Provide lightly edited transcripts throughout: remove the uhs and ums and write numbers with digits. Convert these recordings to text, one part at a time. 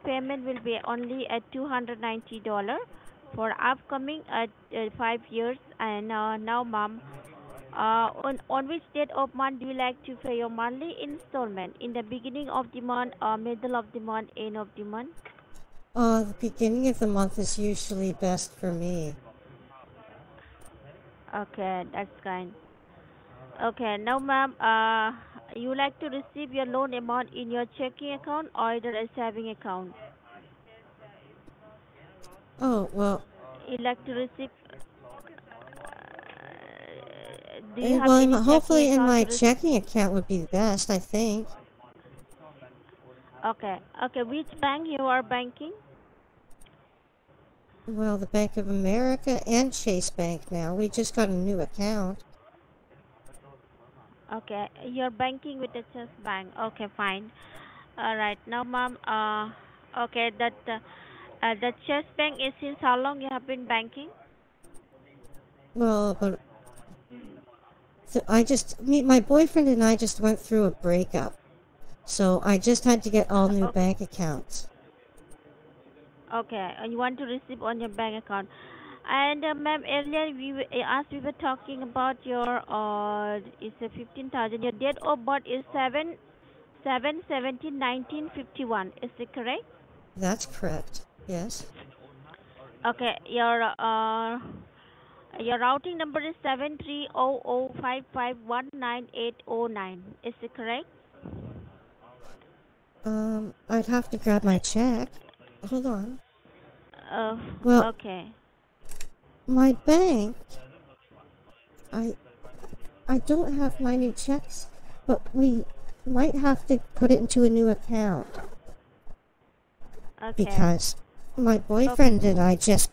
payment will be only at $290 for upcoming 5 years. And now, ma'am, on which date of month do you like to pay your monthly installment? In the beginning of the month, middle of the month, end of the month? The beginning of the month is usually best for me. Okay, that's kind. Okay, now, ma'am, you like to receive your loan amount in your checking account or either a saving account? Oh, well, You like to receive? Do you have well, any checking hopefully in account my to receive? checking account would be the best, I think. Okay, okay. Which bank you are banking? Well, the Bank of America and Chase Bank now. We just got a new account. Okay, you're banking with the Chase Bank. Okay, fine. All right. Now, ma'am, okay, the Chase Bank is since how long you have been banking? Well, but my boyfriend and I just went through a breakup. So I just had to get all new Okay, bank accounts. okay. And you want to receive on your bank account. And ma'am, earlier as we were talking about your it's a 15,000. Your date of birth is 7/17/1951. Is it correct? That's correct. Yes. Okay. Your routing number is 7300551980 9. Is it correct? I'd have to grab my check. Hold on. Uh, Well, okay. my bank, I I don't have my new checks, but we might have to put it into a new account Okay. because my Okay. boyfriend and I just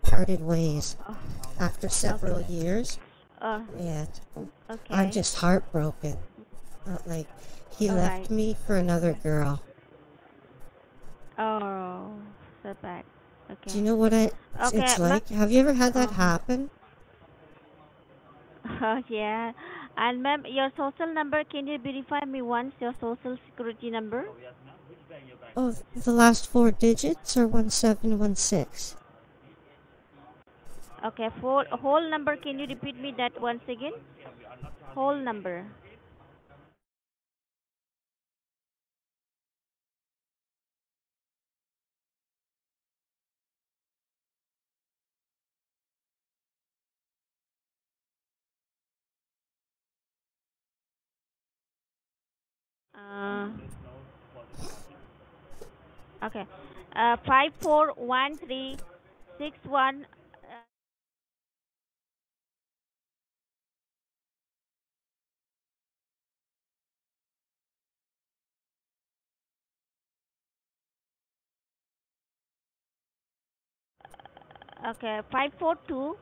parted ways Uh, after several okay. years, Uh, and I'm okay. just heartbroken. Like he All left right. me for another girl. Oh, so bad. Do Okay. you know what Okay, it's ma'am. like? Have you ever had that Uh-huh. happen? Yeah. And ma'am, your social number, can you verify me once your social security number? Oh, the last four digits are 1716. Okay, for whole number, can you repeat me that once again? Whole number. Uh, okay. 541361. Okay, 542.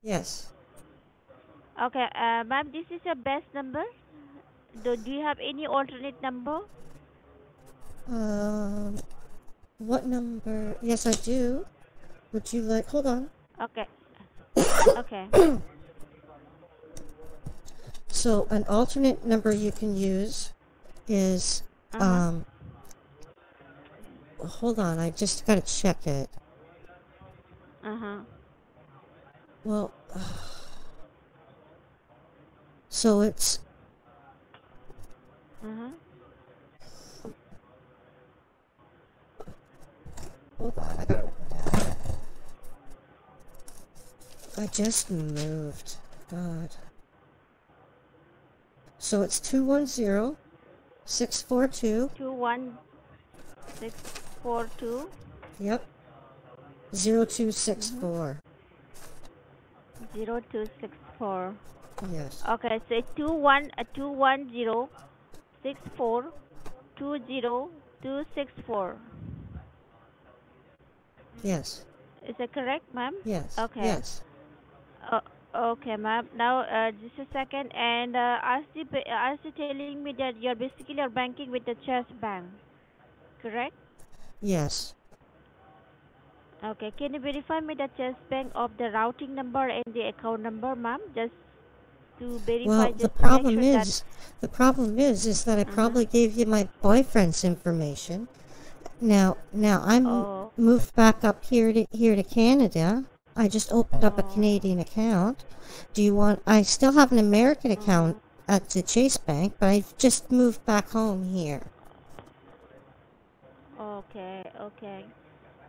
Yes. Okay, ma'am, this is your best number. Do you have any alternate number? Um, what number? Yes, I do. Would you like? Hold on. Okay, okay. So an alternate number you can use is Uh huh. hold on, I just gotta check it. Uh huh. Well, so it's Uh huh. hold on, I just moved. God. So it's 210 642. 21642. Yep. 0264. 0264. Yes. Okay, so 210 264 20264. Yes. Is that correct, ma'am? Yes. Okay. Yes. Uh, okay, ma'am. Now, just a second. And as you telling me that you're banking with the Chase Bank, correct? Yes. Okay. Can you verify me the Chase Bank of the routing number and the account number, ma'am? Just to verify, Well, the just to make problem sure that. is, the problem is that I Uh-huh. probably gave you my boyfriend's information. Now I'm Oh, moved back up here to Canada. I just opened up a oh, Canadian account. Do you want? I still have an American account uh-huh. at the Chase Bank, but I just moved back home here. Okay, okay.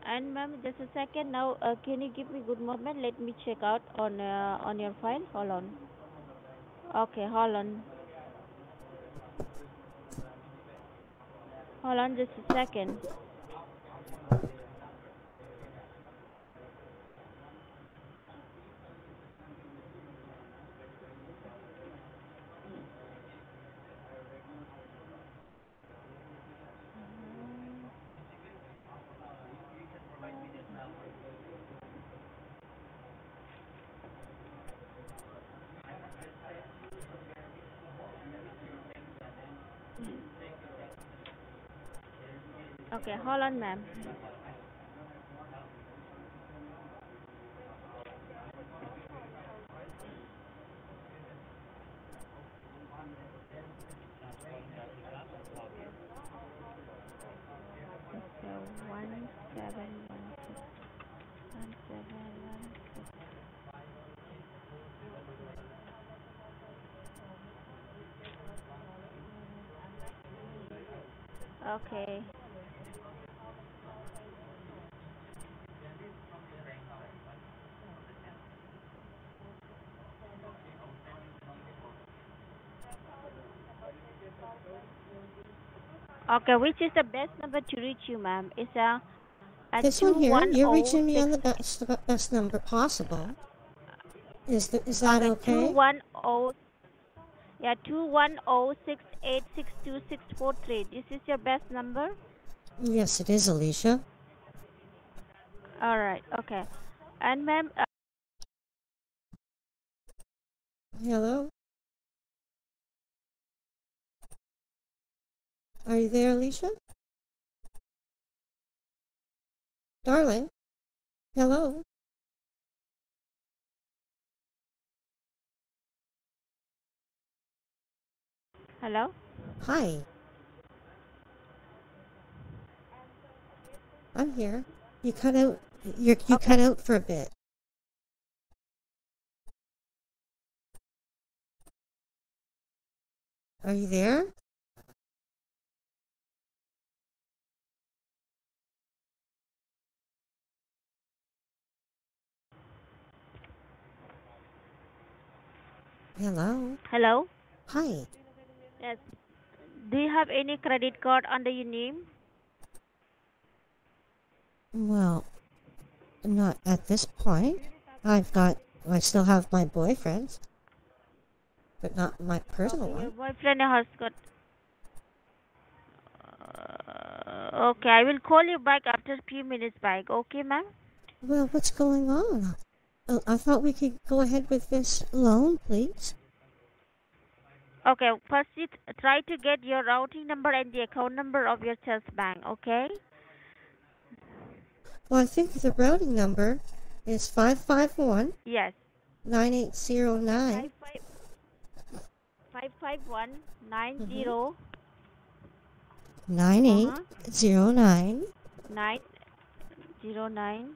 And ma'am, just a second now. Can you give me good moment? Let me check out on your file. Hold on. Okay, hold on. Hold on, just a second. Okay, hold on, ma'am. So 1716. Okay. Okay, which is the best number to reach you, ma'am? Is a This one two here, one you're o reaching me on six. the best number possible. Is that Okay, two okay? one o. Yeah, 210686263. This is your best number. Yes, it is, Alicia. All right. Okay. And ma'am, Hello, are you there, Alicia? Darling, hello. hello. Hi, I'm here. You cut out. You Okay. cut out for a bit. Are you there? Hello. Hello. Hi. Yes. Do you have any credit card under your name? Well, not at this point. I've got. I still have my boyfriend's, but not my personal Okay, your one. boyfriend has got. Okay, I will call you back after a few minutes back. Okay, ma'am? Well, what's going on? I thought we could go ahead with this loan, please. Okay, first you try to get your routing number and the account number of your Chase Bank, okay? Well, I think the routing number is 551 Yes. 9809. 55190. Uh-huh. 9809. 909.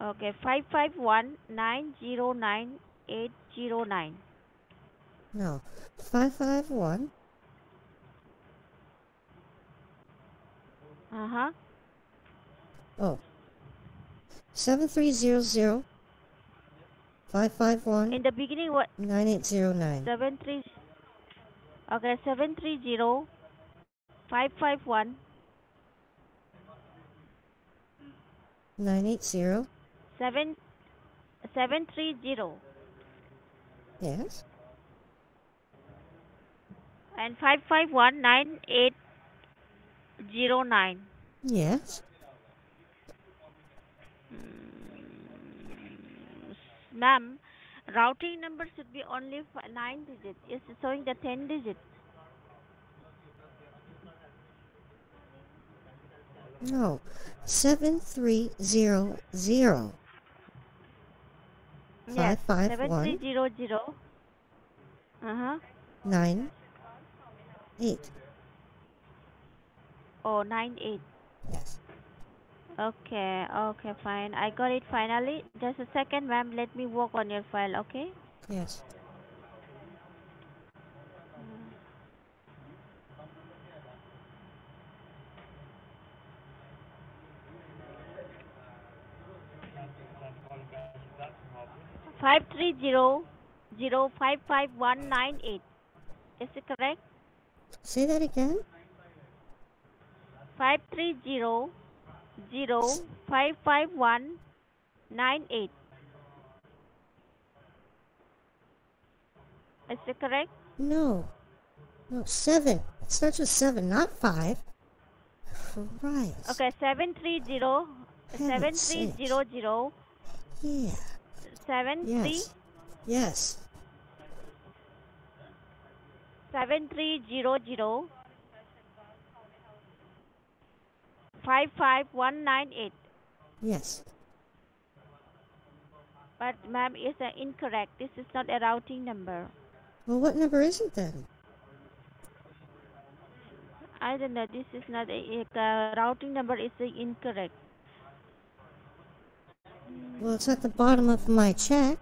Okay, 551909809. No, 551. Uh-huh. Oh, 7300 551 In the beginning, what? 9809. 73. Okay, 730 551 980. 730 Yes. and 5519809. Yes. Ma'am, routing number should be only 9 digits. It's showing the 10 digits. No. 7300. Yes, 551 7300. Uh-huh. 98. Oh, 98. Yes. Okay, okay, fine. I got it finally. Just a second, ma'am. Let me work on your file, okay? Yes. 530055198. Is it correct? Say that again. 530055198. Is it correct? No. No, 7. It starts with 7, not 5. Christ. Okay, 730 Heaven's sakes. 7300 Yeah. 73 Yes. Yes. 7300 55198. Yes. But ma'am, it's incorrect. This is not a routing number. Well, what number is it then? I don't know. This is not a routing number. Is incorrect. Well, it's at the bottom of my check.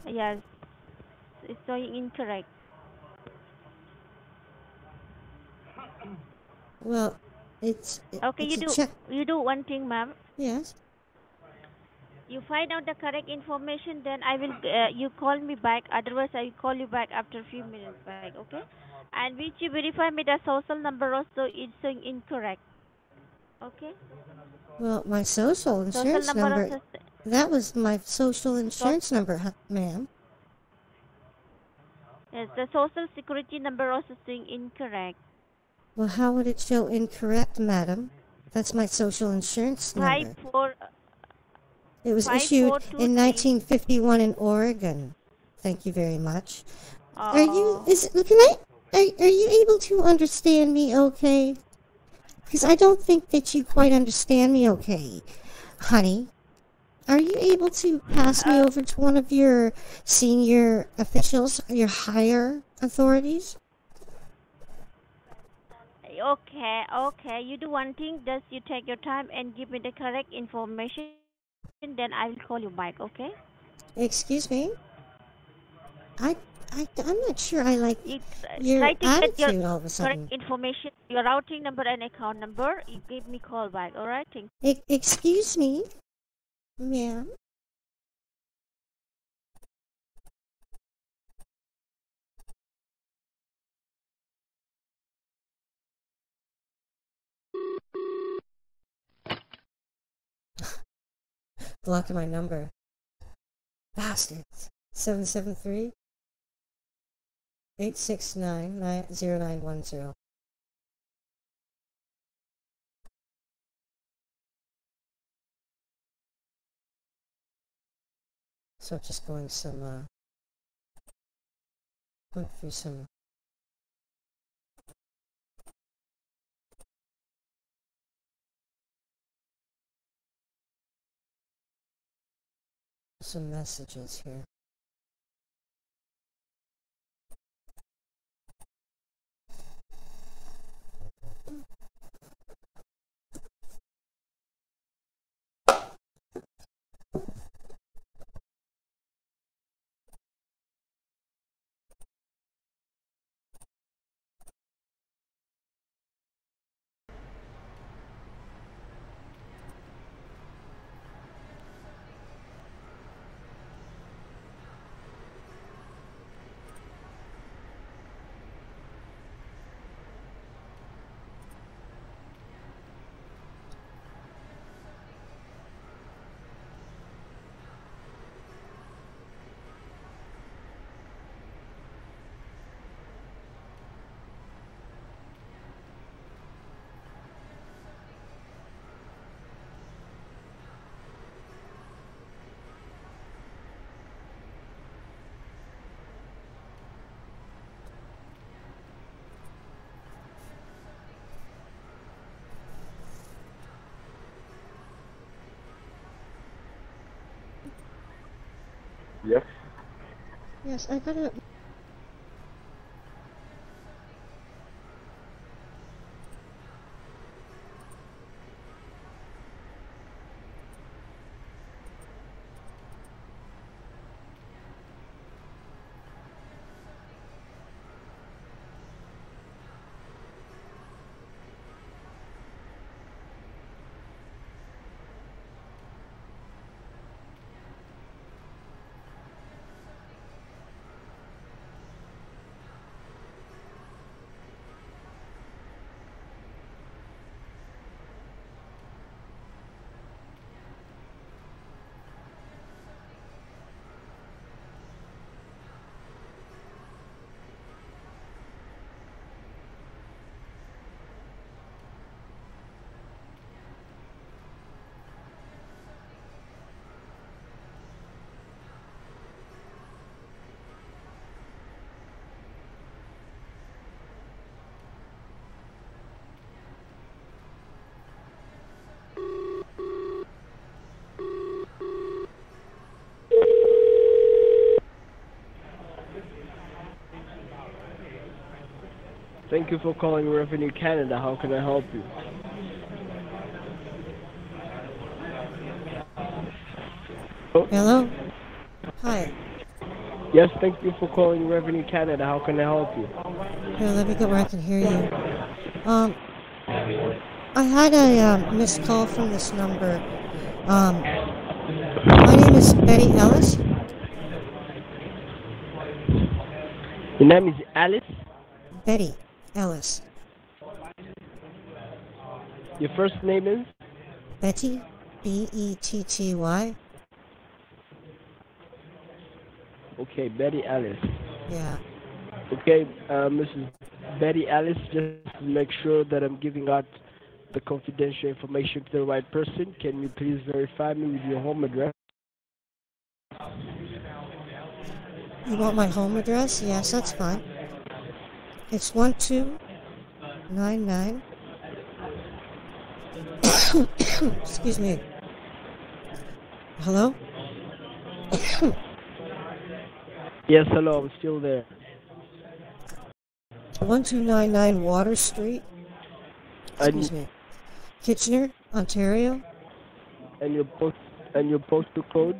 Yes, it's showing incorrect. Well, it's Okay, a check. you do one thing, ma'am. Yes. You find out the correct information, then I will you call me back. Otherwise, I will call you back after a few minutes back. Okay? And which you verify me the social number also it's showing incorrect. Okay? Well, my social Social insurance number number. also That was my social insurance number, ma'am. yes, the social security number also showing incorrect. Well, how would it show incorrect, madam? That's my social insurance Five number. four It was five issued four two in three. 1951 in Oregon. Thank you very much. Are you, Oh. are you able to understand me okay? Because I don't think that you quite understand me okay, honey. Are you able to pass me over to one of your senior officials, your higher authorities? Okay, okay. You do one thing, just you take your time and give me the correct information, then I will call you back, okay? Excuse me? I, I'm not sure I like You your try to get your attitude all of a correct sudden. information, your routing number and account number. You give me call back, alright? Thank Excuse me, ma'am? Blocking my number. Bastards. 773 869 0910. So just going through some messages here. Yes, I gotta... Thank you for calling Revenue Canada. How can I help you? Oh, Hello? Hi. yes, thank you for calling Revenue Canada. How can I help you? Here, let me go where I can hear you. I had a missed call from this number. My name is Betty Ellis. Your name is Alice. Betty Ellis. Your first name is? Betty, B-E-T-T-Y. Okay, Betty Alice. Yeah. Okay, Mrs. Betty Alice, just to make sure that I'm giving out the confidential information to the right person, can you please verify me with your home address? You want my home address? Yes, that's fine. It's 1299. Excuse me. Hello? Yes, hello, I'm still there. 1299 Water Street. Excuse me. Kitchener, Ontario. And your postal code?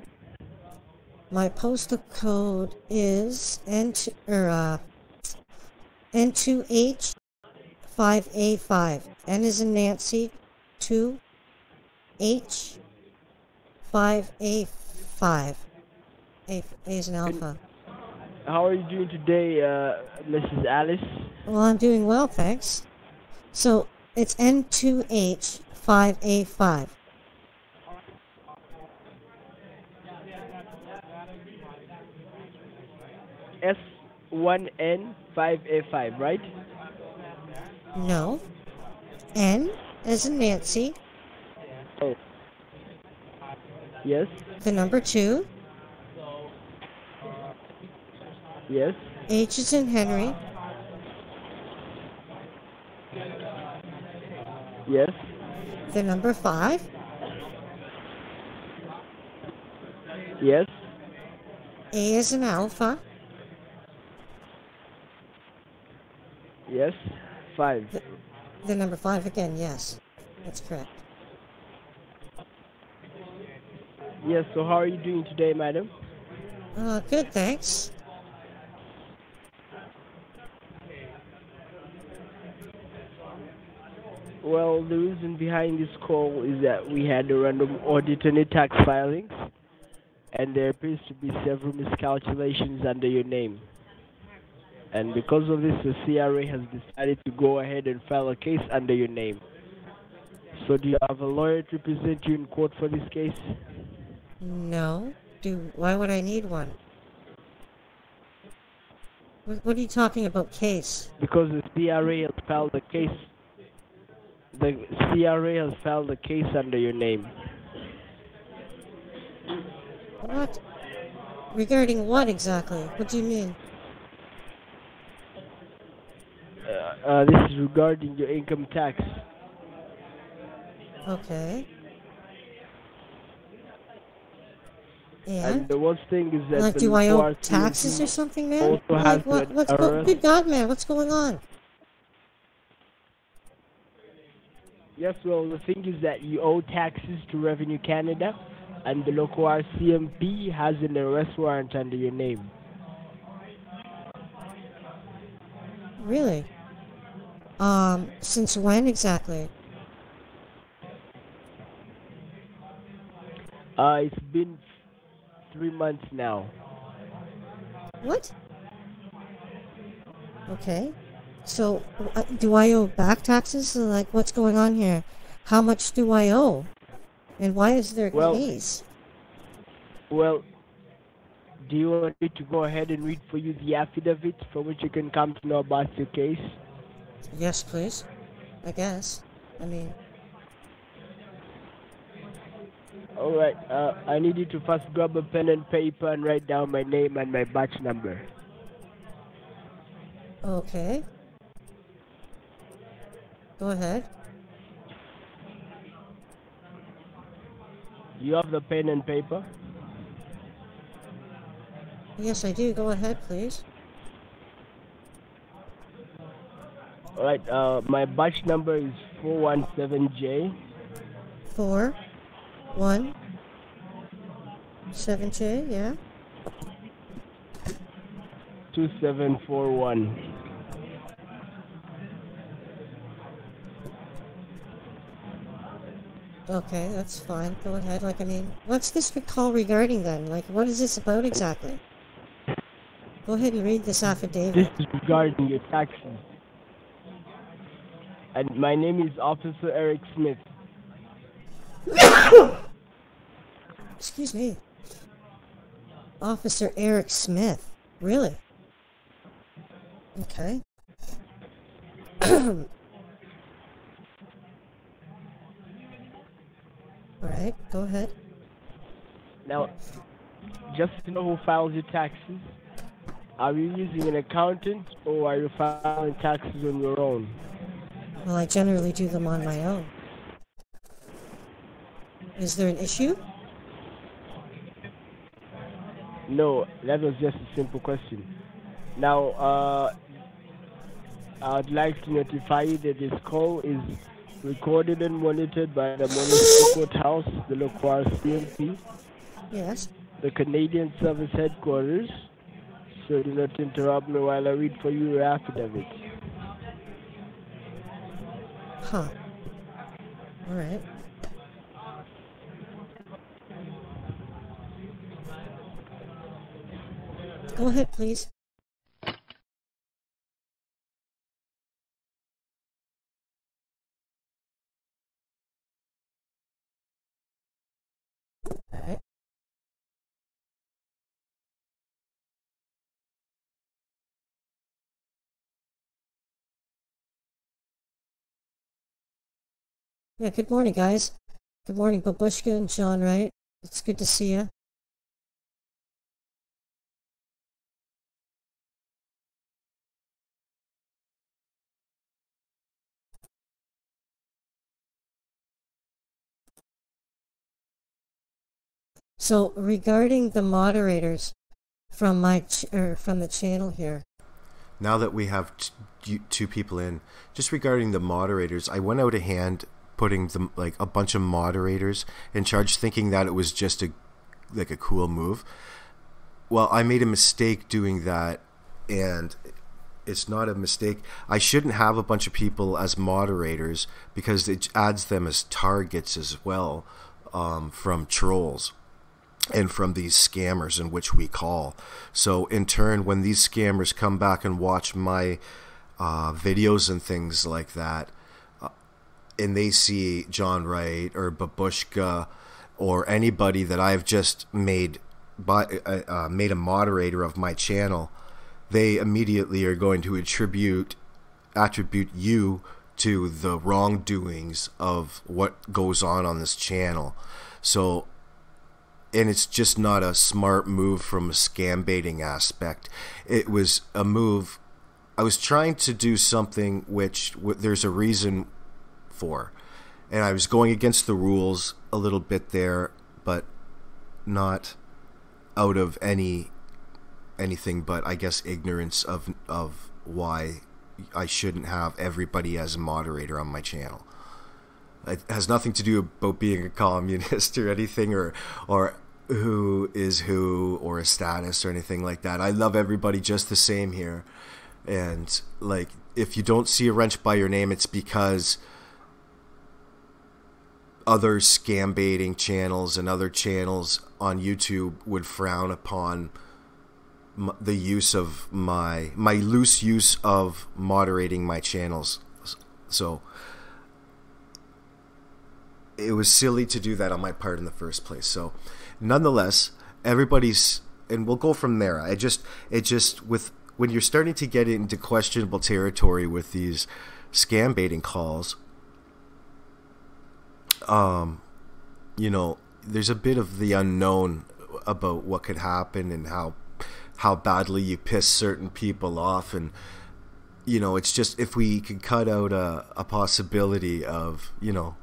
My postal code is N2H5A5. N is in Nancy, 2H5A5. A is an alpha. How are you doing today, Mrs. Alice? Well, I'm doing well, thanks. So it's N2H5A5. S1N5A5, right? No. N as in Nancy. Oh. Yes. The number 2. Yes. H is in Henry. Yes. The number 5. Yes. A is in Alpha. Yes. 5. The number 5 again, yes. That's correct. Yes, so how are you doing today, madam? Good, thanks. Well, the reason behind this call is that we had a random audit on your tax filings, and there appears to be several miscalculations under your name. And because of this, the CRA has decided to go ahead and file a case under your name. So do you have a lawyer to represent you in court for this case? No. Why would I need one? What are you talking about, case? Because the CRA has filed a case. The CRA has filed a case under your name. What? Regarding what exactly? What do you mean? This is regarding your income tax. Okay. And And the worst thing is that like, the do I local owe taxes or RCMP something, man? also has Like, what? an What's error. Good God, man, what's going on? Yes, well, the thing is that you owe taxes to Revenue Canada, and the local RCMP has an arrest warrant under your name. Really? Since when exactly? It's been 3 months now. What? Okay. So, do I owe back taxes? Like, what's going on here? How much do I owe? And why is there a Well, case? well, do you want me to go ahead and read for you the affidavit from which you can come to know about your case? Yes, please. I guess. I mean, Alright, I need you to first grab a pen and paper and write down my name and my batch number. okay. Go ahead. You have the pen and paper? Yes, I do. Go ahead, please. Alright, my batch number is 417J. 417J, yeah. 2741. Okay, that's fine. Go ahead. Like, I mean, what's this call regarding then? Like, what is this about exactly? Go ahead and read this affidavit. This is regarding your taxes. And my name is Officer Eric Smith. Excuse me. Officer Eric Smith. Really? Okay. Alright, go ahead. Now, just to know who files your taxes, are you using an accountant or are you filing taxes on your own? Well, I generally do them on my own. Is there an issue? No, that was just a simple question. Now, I'd like to notify you that this call is recorded and monitored by the Municipal Courthouse, the local RCMP, Yes. the Canadian Service Headquarters, so do not interrupt me while I read for you your affidavit. Huh. Alright. Go ahead, please. Alright. Yeah, good morning, guys. Good morning, Babushka and John Wright. It's good to see you. So, regarding the moderators from from the channel here. Now that we have two people in, just regarding the moderators, I went out a hand putting them like a bunch of moderators in charge, thinking that it was just a cool move. Well, I made a mistake doing that, and it's not a mistake. I shouldn't have a bunch of people as moderators because it adds them as targets as well, from trolls and from these scammers in which we call. So in turn, when these scammers come back and watch my videos and things like that, and they see John Wright or Babushka or anybody that I've just made a moderator of my channel, they immediately are going to attribute you to the wrongdoings of what goes on this channel. So, and it's just not a smart move from a scam baiting aspect. It was a move. I was trying to do something which there's a reason for, and I was going against the rules a little bit there, but not out of anything but, I guess, ignorance of why I shouldn't have everybody as a moderator on my channel. It has nothing to do about being a communist or anything, or who is who, or a status or anything like that. I love everybody just the same here. And like, if you don't see a wrench by your name, it's because other scam baiting channels and other channels on YouTube would frown upon the use of my loose use of moderating my channels. So it was silly to do that on my part in the first place. So nonetheless, everybody's, and we'll go from there. It just with, when you're starting to get into questionable territory with these scam baiting calls, you know, there's a bit of the unknown about what could happen and how badly you piss certain people off. And, you know, it's just, if we could cut out a possibility of, you know,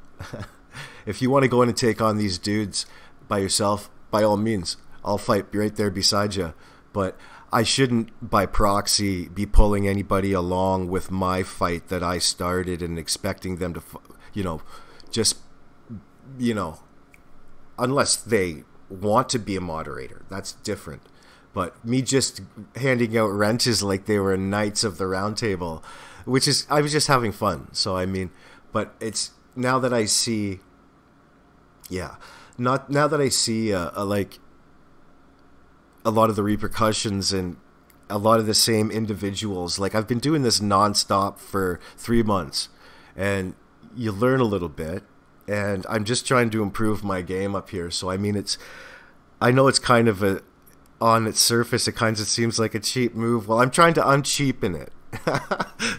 if you want to go in and take on these dudes by yourself, by all means, I'll fight right there beside you. But I shouldn't, by proxy, be pulling anybody along with my fight that I started and expecting them to, you know, just, you know, unless they want to be a moderator, that's different. But me just handing out wrenches like they were Knights of the Round Table, which is, I was just having fun. So, I mean, but it's, now that I see, yeah, now that I see, like, a lot of the repercussions and a lot of the same individuals, like, I've been doing this nonstop for 3 months, and you learn a little bit, and I'm just trying to improve my game up here. So, I mean, it's, I know it's kind of a, on its surface, it kind of seems like a cheap move. Well, I'm trying to uncheapen it.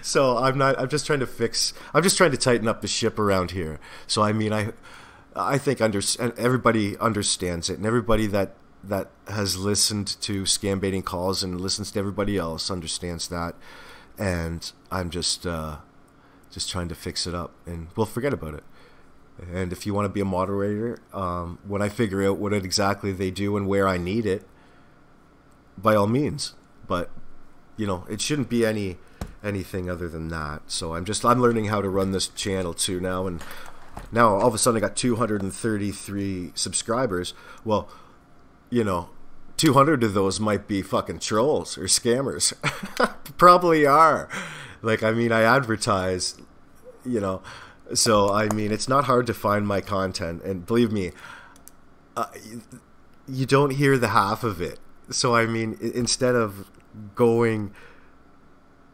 So I'm just trying to tighten up the ship around here. So, I mean, I think everybody understands it, and everybody that has listened to scam baiting calls and listens to everybody else understands that. And I'm just trying to fix it up, and we'll forget about it. And if you want to be a moderator, when I figure out what exactly they do and where I need it, by all means. But, you know, it shouldn't be anything other than that. So I'm learning how to run this channel too now, and now all of a sudden I got 233 subscribers. Well, you know, 200 of those might be fucking trolls or scammers. Probably are. Like, I mean, I advertise, you know, so I mean, it's not hard to find my content, and believe me, you don't hear the half of it. So, I mean, instead of going,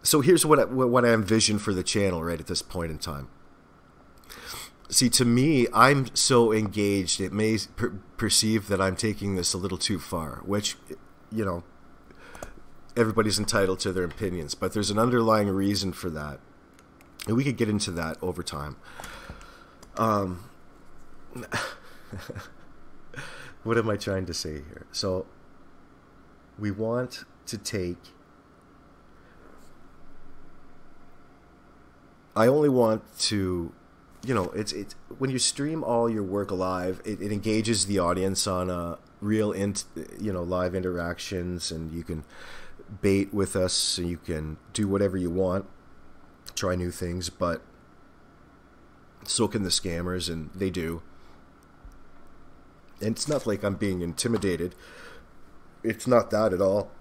so here's what I envision for the channel right at this point in time. See, to me, I'm so engaged, it may perceive that I'm taking this a little too far, which, you know, everybody's entitled to their opinions, but there's an underlying reason for that, and we could get into that over time. What am I trying to say here? So, we want to take, I only want to, you know, it's when you stream all your work live, it engages the audience on a real, you know, live interactions, and you can bait with us, and you can do whatever you want, try new things, but so can the scammers, and they do. And it's not like I'm being intimidated. It's not that at all.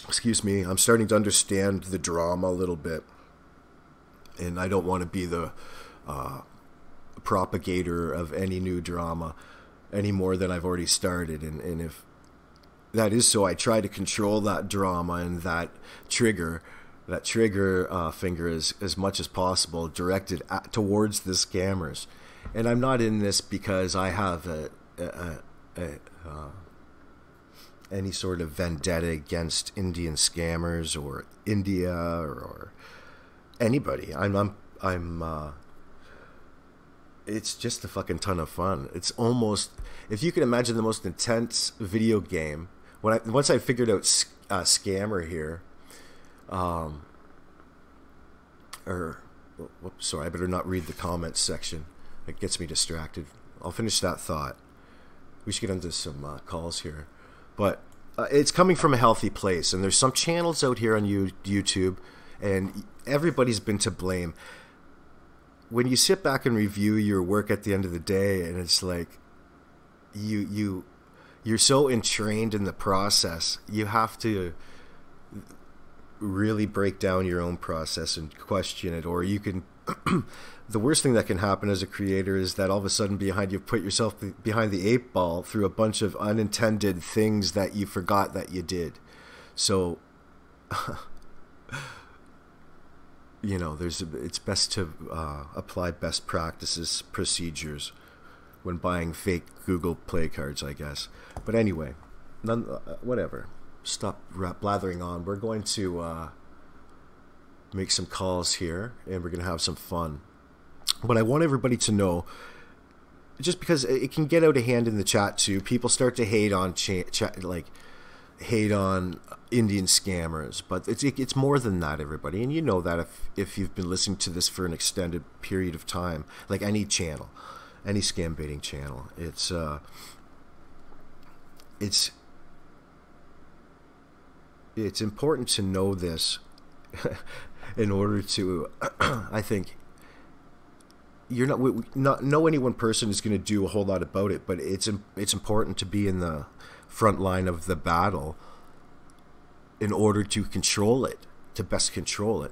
Excuse me. I'm starting to understand the drama a little bit, and I don't want to be the propagator of any new drama any more than I've already started. And if that is so, I try to control that drama and that trigger finger as much as possible, directed towards the scammers. And I'm not in this because I have any sort of vendetta against Indian scammers or India or anybody. It's just a fucking ton of fun. It's almost, if you can imagine the most intense video game. Once I figured out scammer here, sorry, I better not read the comments section. It gets me distracted. I'll finish that thought. We should get into some calls here. But it's coming from a healthy place. And there's some channels out here on YouTube, and everybody's been to blame. When you sit back and review your work at the end of the day, and it's like you're so entrained in the process, you have to really break down your own process and question it. Or you can the worst thing that can happen as a creator is that all of a sudden you put yourself behind the 8 ball through a bunch of unintended things that you forgot that you did. So it's best to apply best practices, procedures when buying fake Google Play cards, I guess. But anyway, whatever. Stop blathering on. We're going to make some calls here, and we're going to have some fun. But I want everybody to know, just because it can get out of hand in the chat too, people start to hate on hate on Indian scammers, but it's more than that, everybody, and you know that if you've been listening to this for an extended period of time, like any channel, any scam baiting channel, it's important to know this in order to, I think, no any one person is going to do a whole lot about it, but it's important to be in the front line of the battle in order to control it, to best control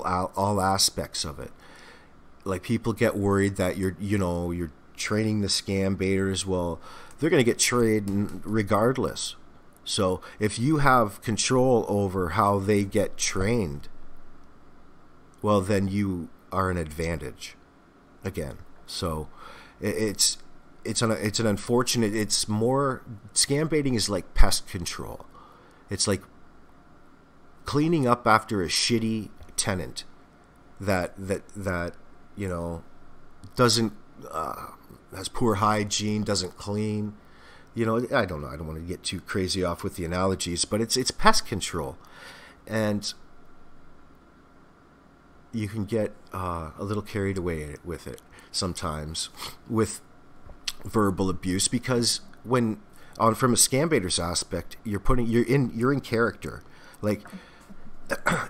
all aspects of it. Like, people get worried that you're training the scam baiters. Well, they're going to get trained regardless. So if you have control over how they get trained, well, then you are an advantage again. So it's an unfortunate, it's more, scam baiting is like pest control. It's like cleaning up after a shitty tenant that doesn't has poor hygiene, doesn't clean. I don't know. I don't want to get too crazy off with the analogies, but it's pest control, and you can get a little carried away with it sometimes with verbal abuse, because from a scam baiter's aspect, you're in character. Like,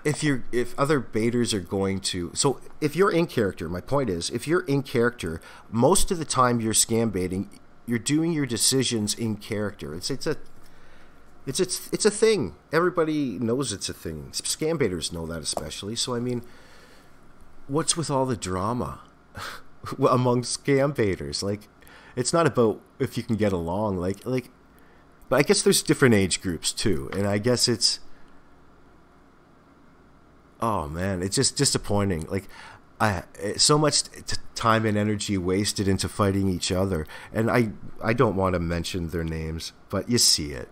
if other baiters are going to, so if you're in character, my point is, if you're in character, most of the time you're scam baiting, you're doing your decisions in character. It's a thing. Everybody knows it's a thing. Scam baiters know that especially. So I mean, what's with all the drama among scam baiters? Like, it's not about if you can get along. Like, but I guess there's different age groups too, and I guess it's. Oh man, it's just disappointing. Like, so much time and energy wasted into fighting each other, and I don't want to mention their names, but you see it.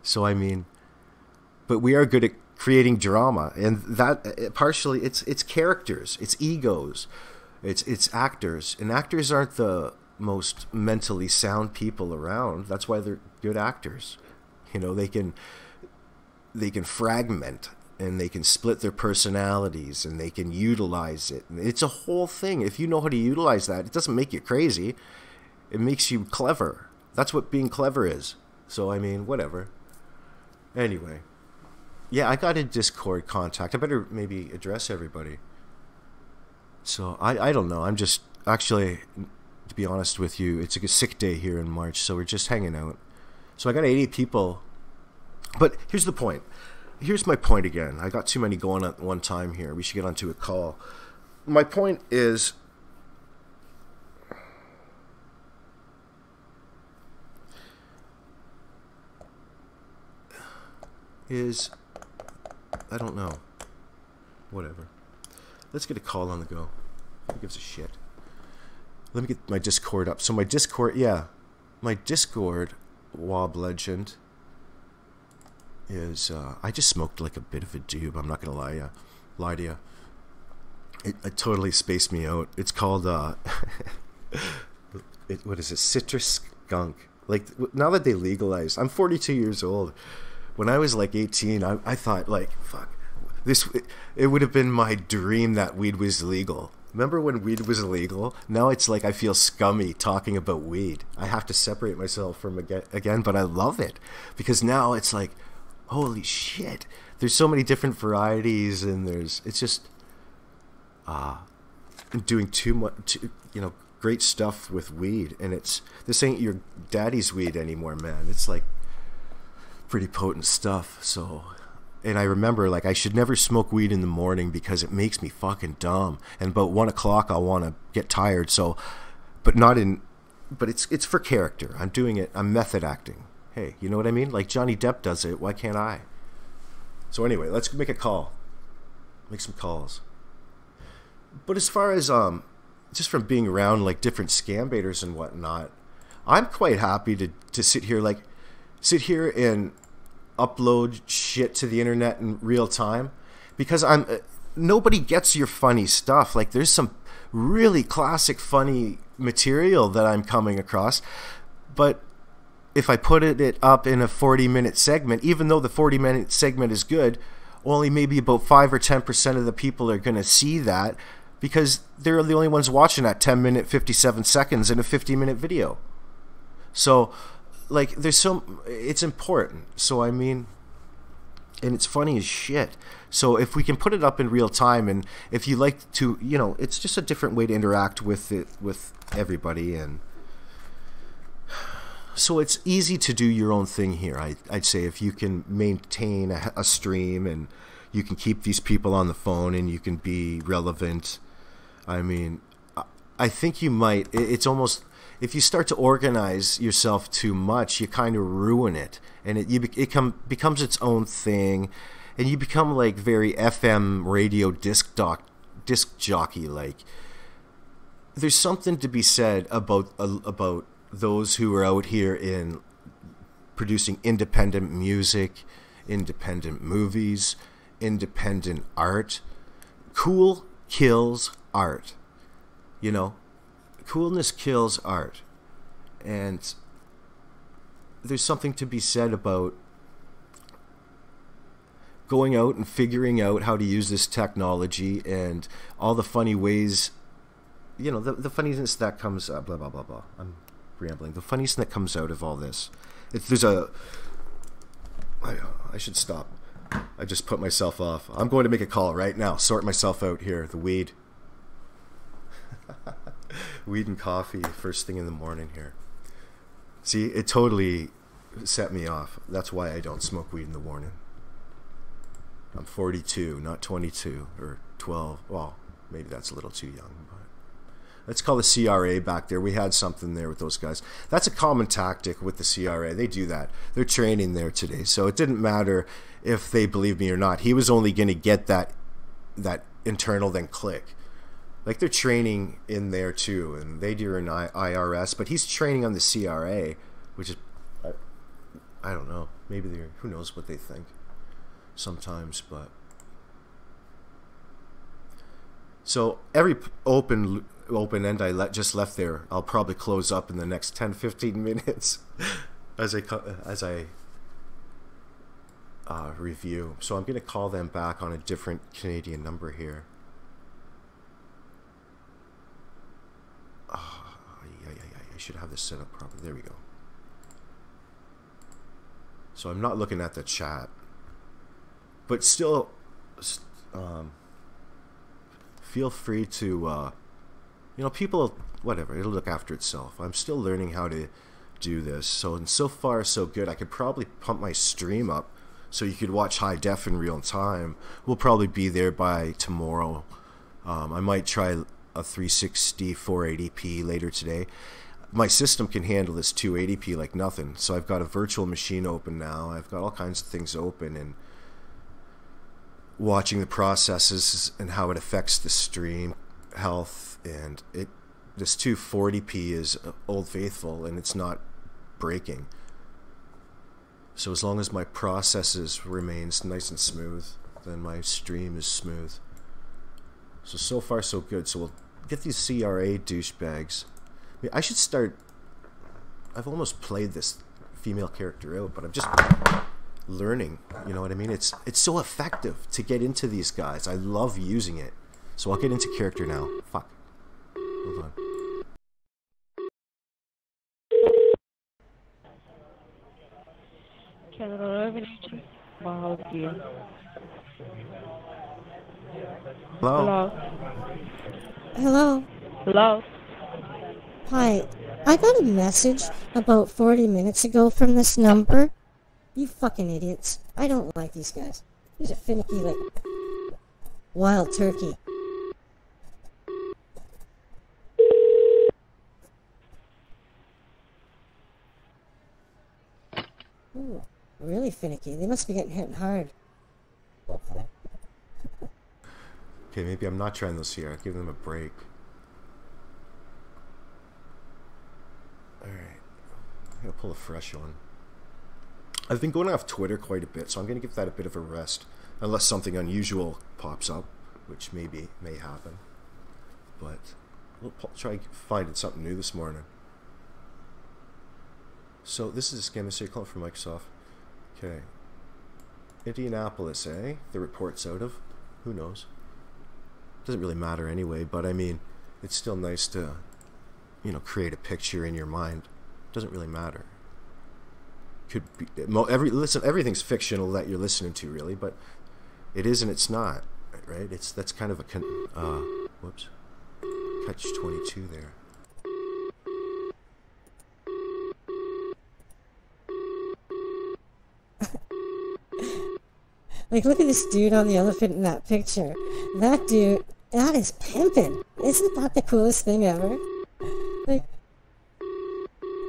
So I mean, but we are good at creating drama, and that partially it's characters, it's egos, it's actors, and actors aren't the most mentally sound people around. That's why they're good actors. They can fragment, and they can split their personalities, and they can utilize it. And it's a whole thing. If you know how to utilize that, it doesn't make you crazy. It makes you clever. That's what being clever is. So, I mean, whatever. Anyway. Yeah, I got a Discord contact. I better maybe address everybody. So, I don't know. I'm just, actually, to be honest with you, it's a sick day here in March, so we're just hanging out. So I got 80 people. But here's the point. Here's my point again. I got too many going at one time here. We should get onto a call. My point is, I don't know. Whatever. Let's get a call on the go. Who gives a shit? Let me get my Discord up. So my Discord, Wob Legend, is I just smoked like a bit of a doob. I'm not gonna lie to you. It totally spaced me out. It's called what is it? Citrus Skunk. Like, now that they legalized, I'm 42 years old. When I was like 18, I thought, like, fuck, it would have been my dream that weed was legal. Remember when weed was illegal? Now it's like I feel scummy talking about weed. I have to separate myself from again, but I love it because now it's like, holy shit! There's so many different varieties, and it's just I'm doing too much, great stuff with weed, and this ain't your daddy's weed anymore, man. It's like pretty potent stuff. So. And I remember, like, I should never smoke weed in the morning because it makes me fucking dumb. And about 1 o'clock, I'll want to get tired. So, but it's for character. I'm doing it. I'm method acting. Hey, you know what I mean? Like Johnny Depp does it. Why can't I? So anyway, let's make a call. Make some calls. But as far as just from being around like different scam baiters and whatnot, I'm quite happy to sit here and upload shit to the internet in real time because nobody gets your funny stuff. Like there's some really classic funny material that I'm coming across, but if I put it up in a 40-minute segment, even though the 40-minute segment is good, only maybe about 5 or 10% of the people are going to see that because they're the only ones watching that 10-minute 57 seconds in a 50-minute video. So like it's important. So I mean, and it's funny as shit. So if we can put it up in real time, and if you like to, it's just a different way to interact with everybody, and so it's easy to do your own thing here. I'd say if you can maintain a stream and you can keep these people on the phone and you can be relevant. I mean, I think you might. It's almost. If you start to organize yourself too much, you kind of ruin it, and it becomes its own thing, and you become like very FM radio disc jockey. Like, there's something to be said about those who are out here in producing independent music, independent movies, independent art. Cool kills art, Coolness kills art, and there's something to be said about going out and figuring out how to use this technology and all the funny ways, the funniness that comes blah blah blah blah. I'm rambling. The funniness that comes out of all this. I should stop. I just put myself off. I'm going to make a call right now. Sort myself out here. The weed. Weed and coffee first thing in the morning here. See, it totally set me off. That's why I don't smoke weed in the morning. I'm 42, not 22 or 12. Well, maybe that's a little too young. But let's call the CRA back there. We had something there with those guys. That's a common tactic with the CRA. They do that. They're training there today. So it didn't matter if they believed me or not. He was only going to get that internal, then click. Like they're training in there too, and they do an IRS, but he's training on the CRA, which is, I don't know, maybe who knows what they think sometimes, but. So every open end I just left there, I'll probably close up in the next 10-15 minutes as I review. So I'm going to call them back on a different Canadian number here. I should have this set up properly. There we go. So I'm not looking at the chat, but still, feel free to, people, whatever, it'll look after itself. I'm still learning how to do this. So far, so good. I could probably pump my stream up so you could watch high def in real time. We'll probably be there by tomorrow. I might try a 360 480p later today. My system can handle this 280p like nothing. So I've got a virtual machine open now. I've got all kinds of things open and watching the processes and how it affects the stream health. And this 240p is Old Faithful and it's not breaking. So as long as my processes remains nice and smooth, then my stream is smooth. So far so good. So we'll get these CRA douchebags. I should start. I've almost played this female character out, but I'm just learning. You know what I mean? It's so effective to get into these guys. I love using it. So I'll get into character now. Fuck. Hold on. Hello? Hello? Hello? Hi. I got a message about 40 minutes ago from this number. You fucking idiots. I don't like these guys. These are finicky like wild turkey. Ooh, really finicky. They must be getting hit hard. Okay, maybe I'm not trying those here. I'll give them a break. Alright. I'm going to pull a fresh one. I've been going off Twitter quite a bit, so I'm going to give that a bit of a rest. Unless something unusual pops up, which may happen. But we'll try finding something new this morning. So this is a scam message calling from Microsoft. Okay. Indianapolis, eh? The report's out of. Who knows? Doesn't really matter anyway, but I mean, it's still nice to, you know, create a picture in your mind. Doesn't really matter. Could be everything's fictional that you're listening to, really, but it is and it's not, right? That's kind of a whoops, catch-22 there. Like, look at this dude on the elephant in that picture. That dude, that is pimpin'. Isn't that the coolest thing ever? Like,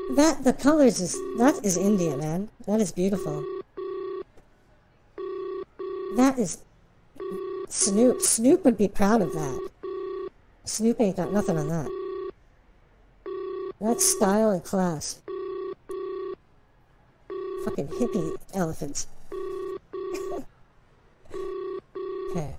the colors that is India, man. That is beautiful. That is Snoop. Snoop would be proud of that. Snoop ain't got nothing on that. That's style and class. Fucking hippie elephants. Okay.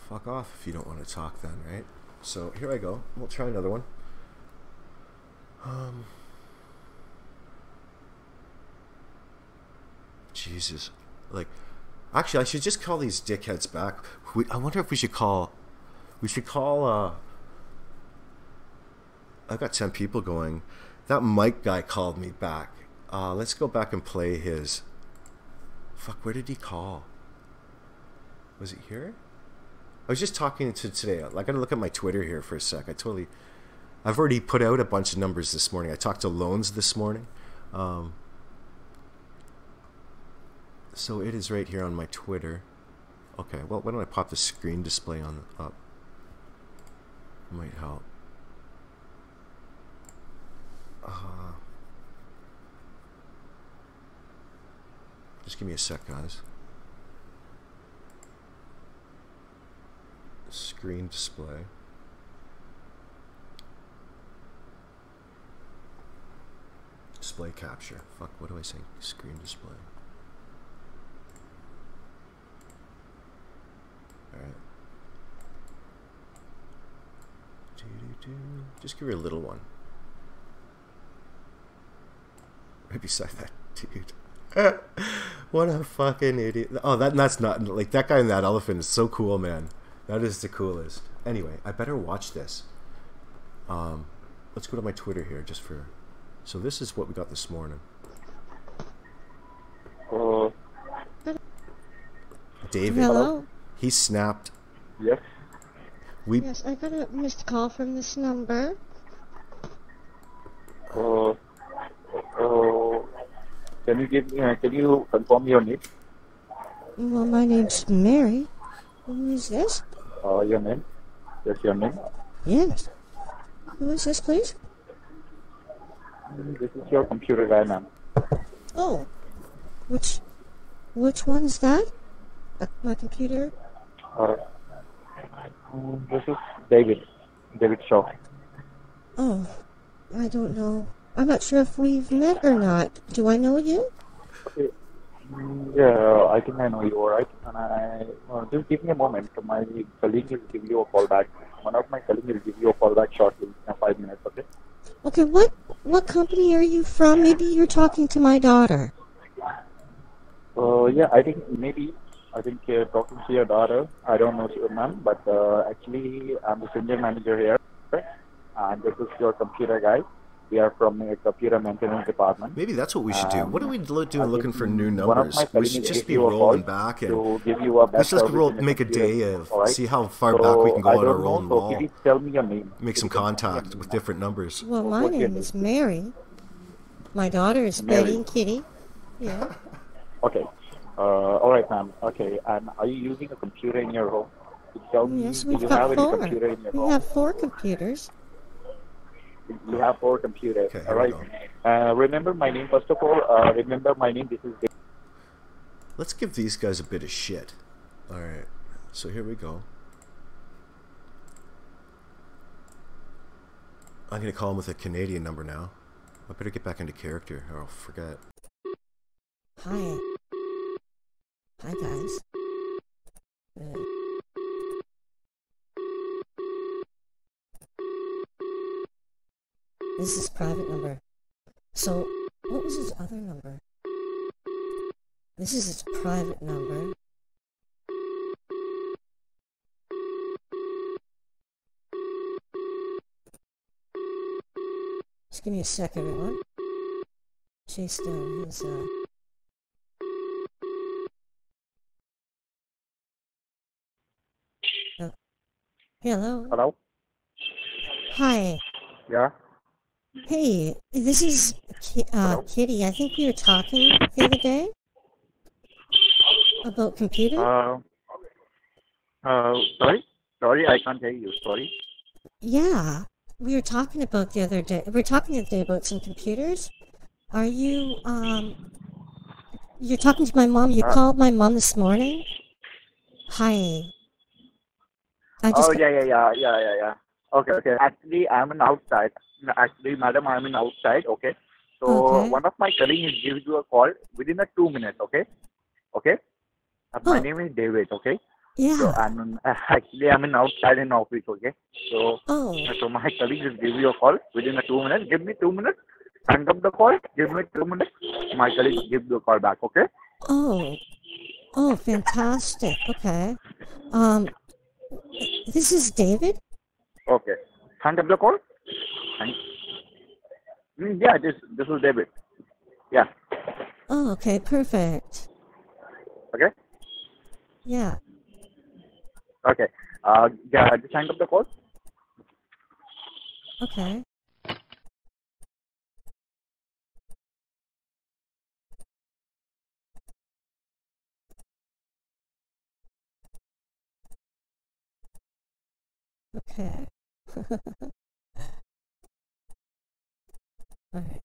Fuck off if you don't want to talk then, right? So here I go. We'll try another one. Jesus. Like, actually, I should just call these dickheads back. I wonder if we should call... I've got 10 people going. That Mike guy called me back. Let's go back and play his... Fuck, where did he call? Was it here? I was just talking to today. I gotta look at my Twitter here for a sec. I've already put out a bunch of numbers this morning. I talked to Loans this morning. So it is right here on my Twitter. Okay, well, why don't I pop the screen display on up? Might help. Just give me a sec, guys. Screen display. Display capture. Fuck, what do I say? Screen display. Alright. Just give her a little one. Right beside that dude. What a fucking idiot. Oh, that's not... Like, that guy in that elephant is so cool, man. That is the coolest. Anyway, I better watch this. Let's go to my Twitter here, just for... So this is what we got this morning. David. Hello? He snapped. Yes. Yes, I got a missed call from this number. Can you confirm your name? Well, my name's Mary. Who is this? Your name? Yes, your name? Yes. Who is this, please? This is your computer guy, ma'am. Oh. Which one's that? My computer? This is David Shaw. Oh, I don't know. I'm not sure if we've met or not. Do I know you? Yeah, I think I know you, all right? And just give me a moment. My colleague will give you a call back. One of my colleagues will give you a call back shortly in 5 minutes, okay? Okay, what company are you from? Maybe you're talking to my daughter. Yeah, I think maybe, I think you're talking to your daughter. I don't know, ma'am, but actually, I'm the senior manager here, and this is your computer guy. We are from a computer maintenance department. Maybe that's what we should do. What are we I doing think looking for new one of my numbers? We colleagues should will just give be you a call rolling back and to give you a let's best just service in the make a computer day business, of all right? see how far back we So can I go on don't our know. own So could wall. you tell me your name? Make Could some you tell me your contact name, with ma'am? different numbers. Well, my What's your name name? is Mary. My daughter is Betty Mary. and Kitty. Yeah. Okay. All right, ma'am. Okay. And are you using a computer in your home? Could you tell Yes, me, do we've you got have any 4. computer in your We home? have 4 computers. You have 4 computers. Okay, All here we right. go. Remember my name, first of all. Remember my name. This is Dave. Let's give these guys a bit of shit. All right. So here we go. I'm going to call him with a Canadian number now. I better get back into character or I'll forget. Hi. Hi, guys. This is private number. So, what was his other number? This is his private number. Just give me a sec, everyone. Chase down his, hello? Hello? Hi. Yeah? Hey, this is Hello? Kitty. I think we were talking the other day about computer. Sorry? Sorry, I can't hear you. Sorry. Yeah, we were talking about the other day. We were talking the other day about some computers. Are you You're talking to my mom. You Uh, called my mom this morning. Hi. I just oh, got, yeah. Okay, okay. Actually, I'm in outside. Actually, madam, I'm in outside, okay? So, okay. one of my colleagues will give you a call within a 2 minutes, okay? Okay? My Oh, name is David, okay? So, yeah. actually, I'm in outside in office, okay? So, Oh, so my colleague will give you a call within a 2 minutes. Give me 2 minutes. Hang up the call. Give me 2 minutes. My colleague will give you a call back, okay? oh, oh, fantastic. Okay. Um, this is David. Okay. Hang up the call. Hang- yeah, this is David. Yeah. Oh, okay, perfect. Okay. Yeah. Okay. Yeah, just hang up the call. Okay. Okay. All right.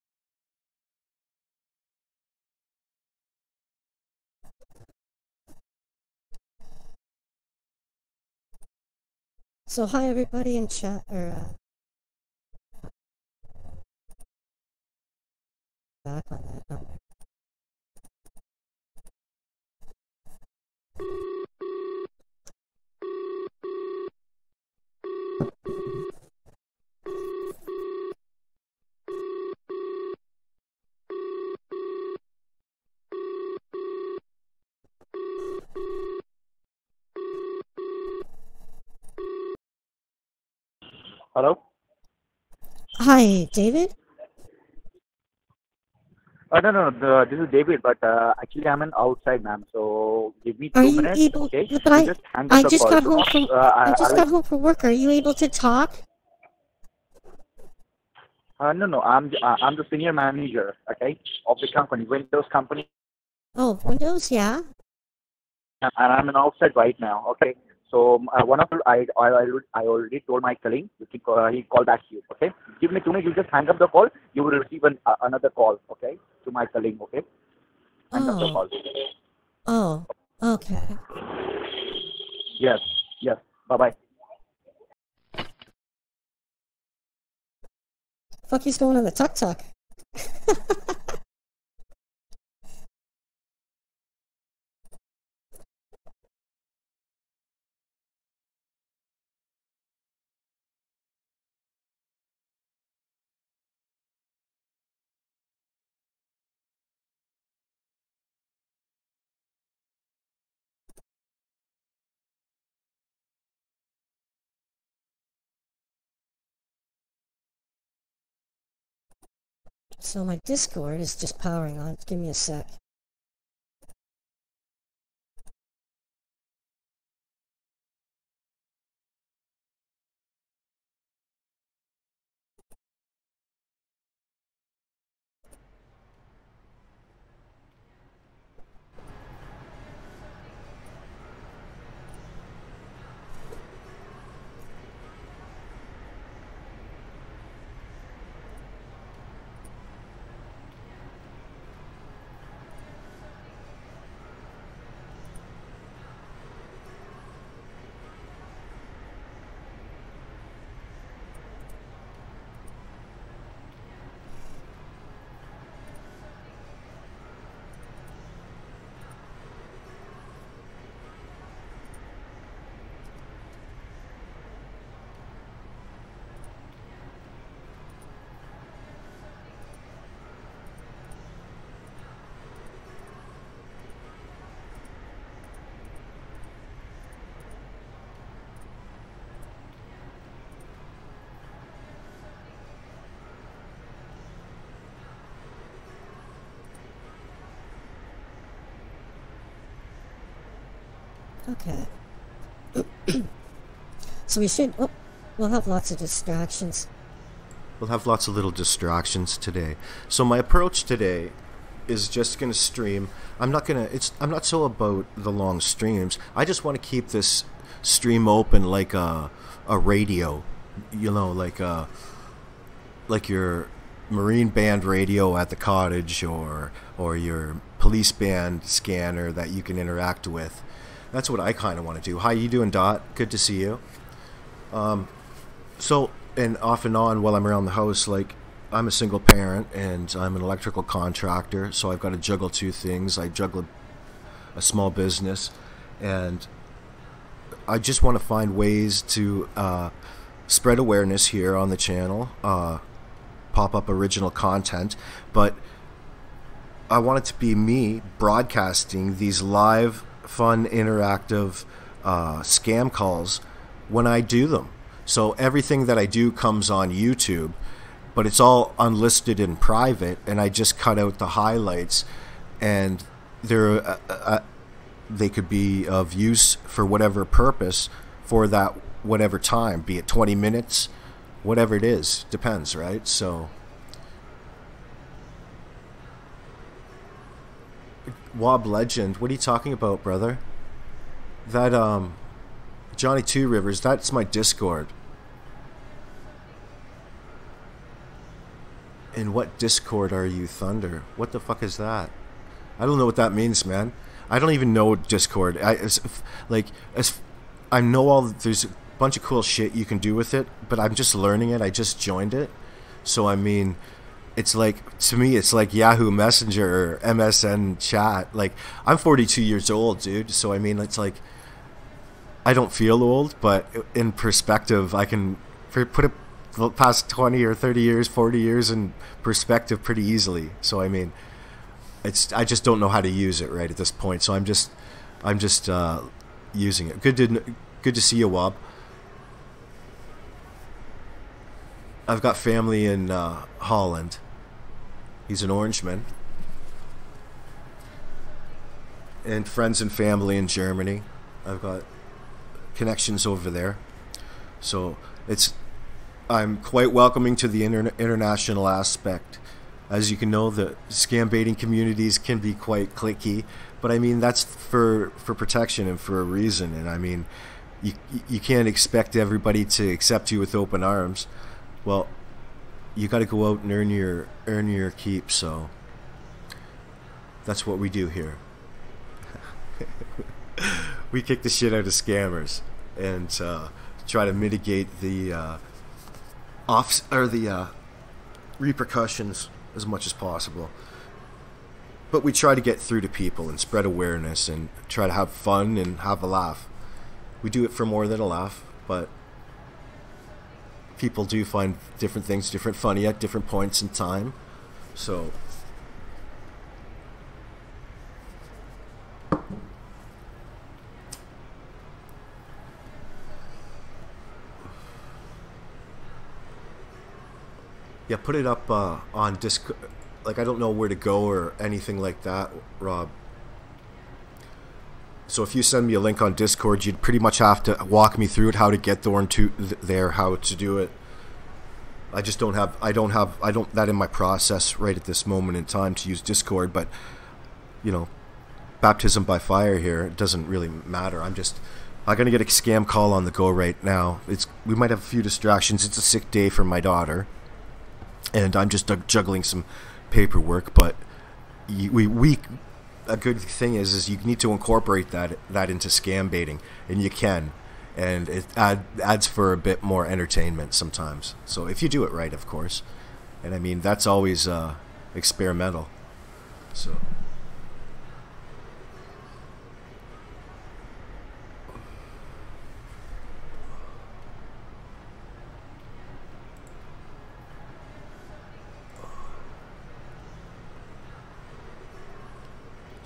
So hi everybody in chat or back on that number. Hello. Hi, David. No. This is David, but actually I'm an outside, ma'am. So give me Are two you minutes, able? okay? But You just hang up I the just call. got Do home not. from I I just will. got home from work. Are you able to talk? No. I'm the senior manager, okay, of the company, Windows company, Oh, Windows, yeah. and I'm an outside right now, okay. So one of the, I already told my colleague he called back to you, okay. Give me 2 minutes. You just hang up the call. You will receive another call, okay, to my colleague, okay. Hang up the Oh, call. oh, okay. Yes. Yes. Bye bye. Fuck, he's going on the tuk tuk. So my Discord is just powering on. Give me a sec. Okay. So we should, we'll have lots of distractions. We'll have lots of little distractions today. So my approach today is just going to stream. I'm not so about the long streams. I just want to keep this stream open like a radio, you know, like your Marine band radio at the cottage, or your police band scanner that you can interact with. That's what I kind of want to do. How you doing, Dot? Good to see you. So, and off and on while I'm around the house, like, I'm a single parent and I'm an electrical contractor, so I've got to juggle two things. I juggle a small business, and I just want to find ways to spread awareness here on the channel, pop up original content, but I want it to be me broadcasting these live, fun, interactive scam calls when I do them. So everything that I do comes on YouTube, but it's all unlisted in private, and I just cut out the highlights, and they could be of use for whatever purpose for that whatever time, be it 20 minutes, whatever it is, depends, right? So Wob Legend, what are you talking about, brother? That Johnny Two Rivers, that's my Discord. In what Discord are you, Thunder? What the fuck is that? I don't know what that means, man. I don't even know Discord. I know there's a bunch of cool shit you can do with it, but I'm just learning it. I just joined it. So, I mean, it's like, to me, it's like Yahoo Messenger or MSN chat. Like, I'm 42 years old, dude. So, I mean, it's like, I don't feel old, but in perspective, I can put it the past 20 or 30 years, 40 years in perspective pretty easily. So, I mean, I just don't know how to use it right at this point. So I'm just using it. Good to see you, Wob. I've got family in Holland. He's an Orangeman. And friends and family in Germany. I've got connections over there. So I'm quite welcoming to the international aspect. As you can know, the scam baiting communities can be quite cliquey, but I mean, that's for protection and for a reason. And I mean, you can't expect everybody to accept you with open arms. Well, you got to go out and earn your keep. So that's what we do here. We kick the shit out of scammers and try to mitigate the repercussions as much as possible. But we try to get through to people and spread awareness and try to have fun and have a laugh. We do it for more than a laugh, but people do find different things different funny at different points in time. So Yeah, put it up on Discord. Like, I don't know where to go or anything like that, Rob. So if you send me a link on Discord, you'd pretty much have to walk me through it, how to get there, how to do it. I just don't have that in my process right at this moment in time to use Discord. But you know, baptism by fire here, it doesn't really matter. I'm gonna get a scam call on the go right now. We might have a few distractions. It's a sick day for my daughter, and I'm just juggling some paperwork. But a good thing is you need to incorporate that into scam baiting, and you can, and it adds for a bit more entertainment sometimes. So if you do it right, of course, and I mean that's always experimental. So.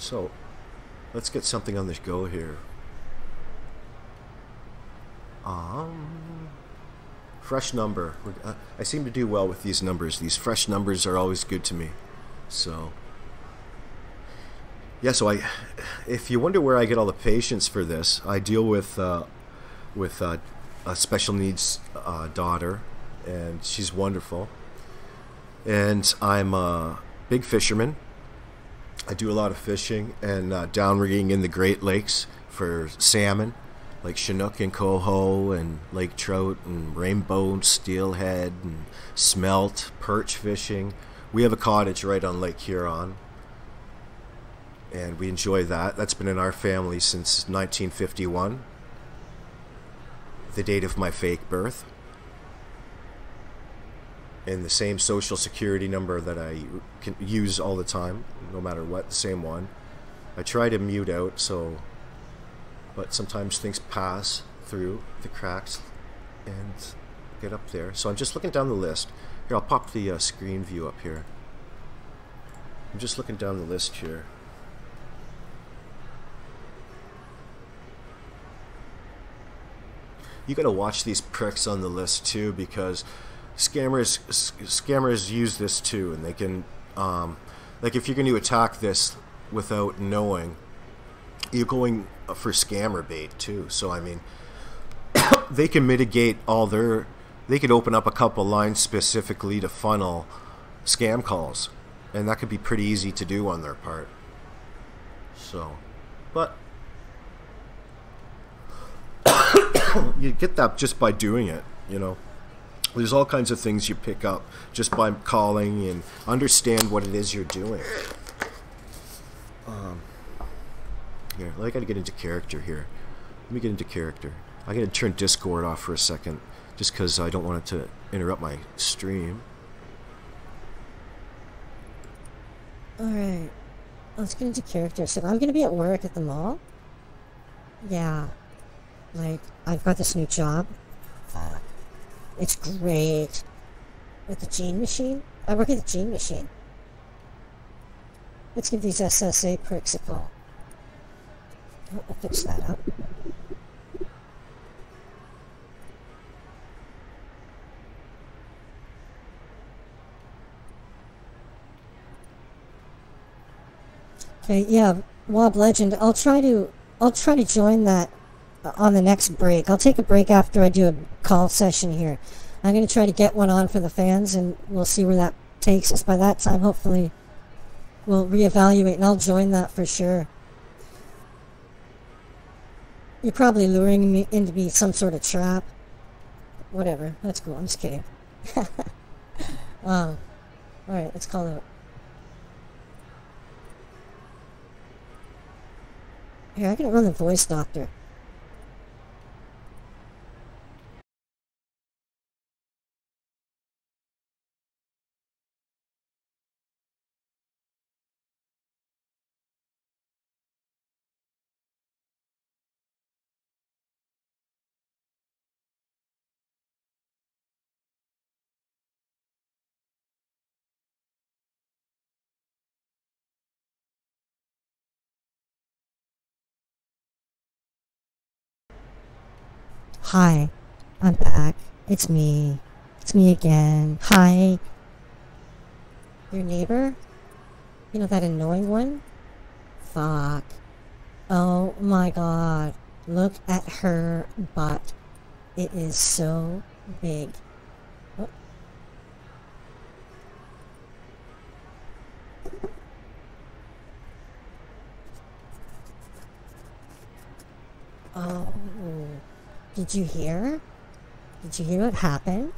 So, let's get something on the go here. Fresh number. I seem to do well with these numbers. These fresh numbers are always good to me. So, yeah. So if you wonder where I get all the patients for this, I deal with a special needs daughter, and she's wonderful. And I'm a big fisherman. I do a lot of fishing and downrigging in the Great Lakes for salmon, like Chinook and coho and lake trout and rainbow and steelhead and smelt, perch fishing. We have a cottage right on Lake Huron, and we enjoy that. That's been in our family since 1951, the date of my fake birth. And the same social security number that I can use all the time, no matter what, the same one. I try to mute out, but sometimes things pass through the cracks and get up there. So I'm just looking down the list. Here, I'll pop the screen view up here. I'm just looking down the list here. You gotta watch these pricks on the list too, because scammers use this too, and they can like if you're going to attack this without knowing, you're going for scammer bait too. So I mean, they can mitigate they could open up a couple lines specifically to funnel scam calls, and that could be pretty easy to do on their part. So, but you get that just by doing it, you know. There's all kinds of things you pick up just by calling and understand what it is you're doing. Here, I gotta get into character here. Let me get into character. I gotta turn Discord off for a second, just because I don't want it to interrupt my stream. Alright, let's get into character. So I'm gonna be at work at the mall. Yeah, like, I've got this new job. It's great. With the gene machine? I work at the gene machine. Let's give these SSA pricks a call. Oh, I'll fix that up. Okay, yeah, Wob Legend. I'll try to join that on the next break. I'll take a break after I do a call session here. I'm going to try to get one on for the fans, and we'll see where that takes us. By that time, hopefully, we'll reevaluate, and I'll join that for sure. You're probably luring me into some sort of trap. Whatever, that's cool. I'm just kidding. Alright, let's call it. Here, I can run the voice doctor. Hi, I'm back. It's me. It's me again. Hi. Your neighbor? You know, that annoying one? Fuck. Oh my god. Look at her butt. It is so big. Oh. Oh. Did you hear? Did you hear what happened?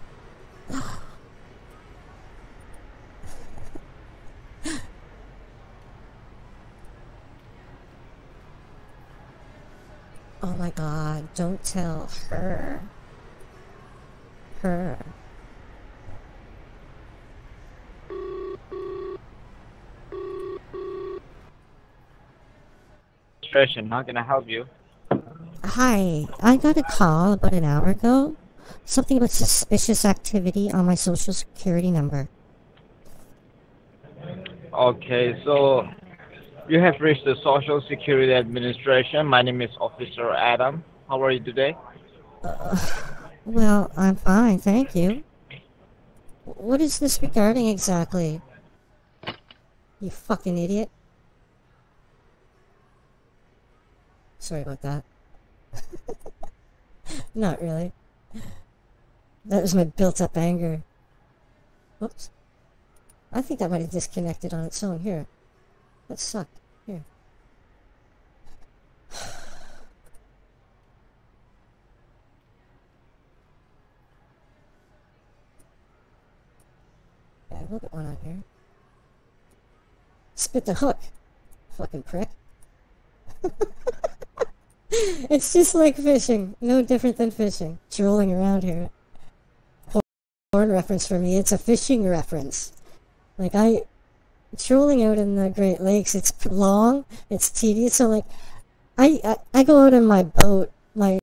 Oh my god, don't tell her. Her. How can I help you? Hi, I got a call about an hour ago. Something about suspicious activity on my social security number. Okay, so you have reached the Social Security Administration. My name is Officer Adam. How are you today? Well, I'm fine, thank you. What is this regarding exactly? You fucking idiot. Sorry about that. Not really. That was my built-up anger. Whoops. I think that might have disconnected on its own. Here. That sucked. Here. Yeah, we'll get one on here. Spit the hook. Fucking prick. It's just like fishing. No different than fishing. Trolling around here. Porn reference for me. It's a fishing reference. Like, trolling out in the Great Lakes, it's long, it's tedious, so like, I go out in my boat, my